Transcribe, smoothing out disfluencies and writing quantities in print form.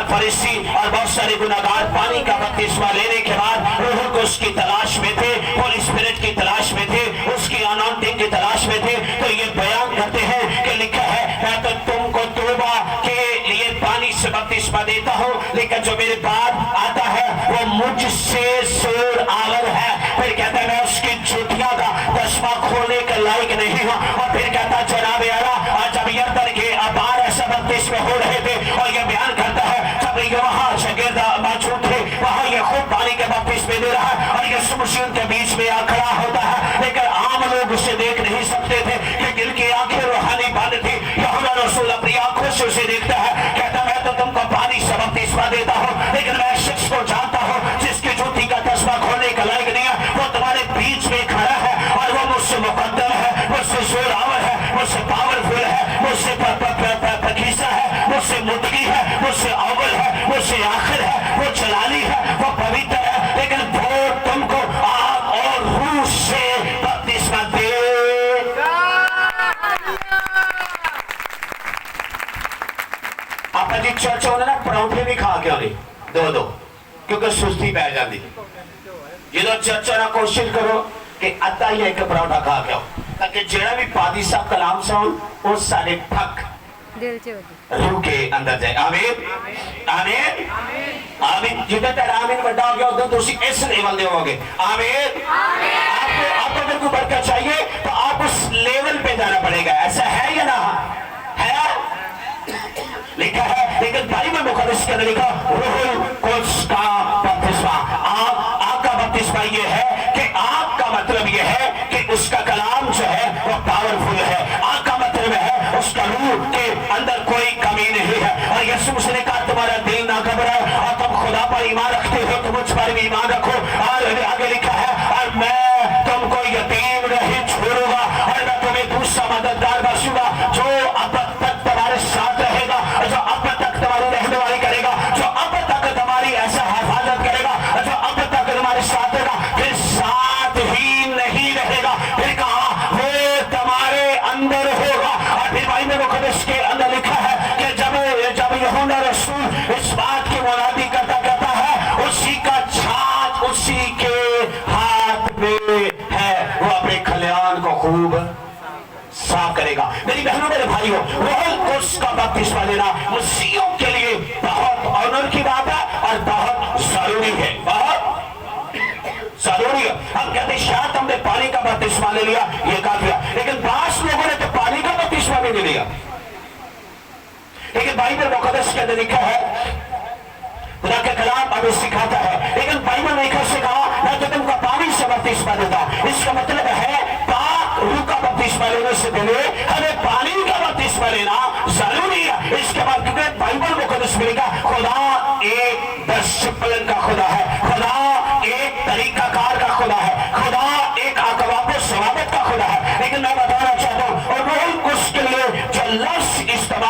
फरिसी और बहुत सारे गुनाहगार पानी का बपतिस्मा लेने के बाद रूह कुदस की तलाश में थे, होली स्पिरिट की तलाश में थे, उसकी अनॉइंटिंग की तलाश में थे। तो ये बयान करते हैं कि लिखा है मैं तो तुमको तौबा के लिए पानी से बपतिस्मा देता हूँ, लेकिन जो मेरे बाद आता है वो मुझसे जोर आवर है। फिर कहता है मैं उसकी जूतियों का तस्मा खोलने के लायक नहीं हूँ। और फिर कहता जनाब आला और जब यरदन के अपार ऐसा बपतिस्मे हो रहे थे, और ये बयान करता है जब ये वहाँ शागिर्द मौजूद थे, वहाँ ये खुद पानी के बपतिस्मे दे रहा है और यीशु मसीह के बीच में आ खड़ा होता है। लेकिन आम लोग उसे देख नहीं सकते थे क्योंकि उनकी आंखें रूहानी बंद थी। यूहन्ना रसूल अपनी आंखों से उसे देखता है, कहता मैं तो तुमको पानी से बपतिस्मा देता हूँ, लेकिन मैं शख्स को जानता हूँ जिसकी जूती का तस्मा खोलने का लायक नहीं है। वो तुम्हारे बीच में खड़ा है और वो मुझसे मुकद्दर है, मुझसे जोरावर है, मुझसे पावरफुल है, मुझसे पकीसा है, मुझसे मुतकी है, मुझसे अव्वल है, मुझसे आखिर है, वो जलाली है, वो पवित्र है। लेकिन वो तुमको आग और रूह से बपतिस्मा दे। ਆਪਾਂ ਜੀ ਚਰਚ ਹੋਣਾ ਨਾ ਪਰੌਂਠੇ ਵੀ ਖਾ ਕੇ ਆਉਣੇ ਦੋ ਕਿਉਂਕਿ ਸੁਸਤੀ ਪੈ ਜਾਂਦੀ। ਜਦੋਂ ਚਰਚ ਹੋਣਾ ਕੋਸ਼ਿਸ਼ ਕਰੋ ਕਿ ਅੱਧਾ ਹੀ ਇੱਕ ਪਰੌਂਠਾ ਖਾ ਕੇ ਆਓ ਤਾਂ ਕਿ ਜਿਹੜਾ ਵੀ ਪਾਦੀ ਸਾਹਿਬ ਕਲਾਮ ਸੁਣ ਉਹ ਸਾਡੇ ਠੱਕ ਦਿਲ ਚ रूह के अंदर जाए। आमीन आमीन आमीन। जितना तेरा आमीन बड़ा हो गया उधर तुसी इस लेवल दे होगे। आमीन। आपको अगर कोई बरकत चाहिए तो आप उस लेवल पे जाना पड़ेगा। ऐसा है या ना है? लिखा है, लेकिन बाइबल मुकद्दस के अंदर लिखा रूहुल कुद्स का बपतिस्मा। आग का बपतिस्मा ये है कि आग का मतलब ये है कि उसका कलाम जो है वो पावरफुल है। आग का मतलब है उसका रूह के अंदर कोई कमी नहीं है। और यीशु मसीह ने कहा तुम्हारा दिल ना घबराए और तुम खुदा पर ईमान रखते हो तो मुझ पर भी ईमान रखो। और आगे लिखा है और मैं तुमको यतीम नहीं छोड़ूंगा और मैं तुम्हें दूसरा मददगार बख्शूंगा जो अब तक तुम्हारे साथ रहेगा, जो अब तक तुम्हारी रहनुमाई करेगा, जो अब तक तुम्हारी ऐसा हिफाजत करेगा, जो अब तक तुम्हारे साथ रहेगा। फिर साथ ही नहीं रहेगा, फिर कहा वो तुम्हारे अंदर होगा। और फिर बाइबल मुकद्दस के अंदर लिखा है कि जब यूहन्ना रसूल इस बात की मुनादी करता है उसी का छाप उसी के हाथ में है, वो अपने खलियान को खूब साफ करेगा। मेरी बहनों मेरे भाइयों, रूहुल कुद्स का बपतिस्मा लेना मसीहियों के लिए बहुत ऑनर की बात है और बहुत जरूरी है, बहुत जरूरी है। हम कहते हैं शायद हमने पानी का बपतिस्मा ले लिया ये काफी है, लेकिन बास लोगों ने तो पानी का बपतिस्मा भी नहीं लिया। लेकिन बाइबल मुकद्दस के अंदर लिखा है, खुदा का कलाम हमें सिखाता है, लेकिन बाइबल ने कैसे कहा मैं तो तुमको पानी से बपतिस्मा देता हूं। इसका मतलब है पाक रूह का बपतिस्मा लेने से पहले हमें पानी का बपतिस्मा लेना जरूरी है। इसके बाद क्योंकि बाइबल मुकद्दस में लिखा खुदा एक डिसिप्लिन का खुदा है, खुदा एक तरीकाकार का खुदा है, खुदा एक अकवाब सवाबत का खुदा है। लेकिन मैं बताना चाहता हूँ और रूहुल कुद्स के लिए जो लफ्ज इस्तेमाल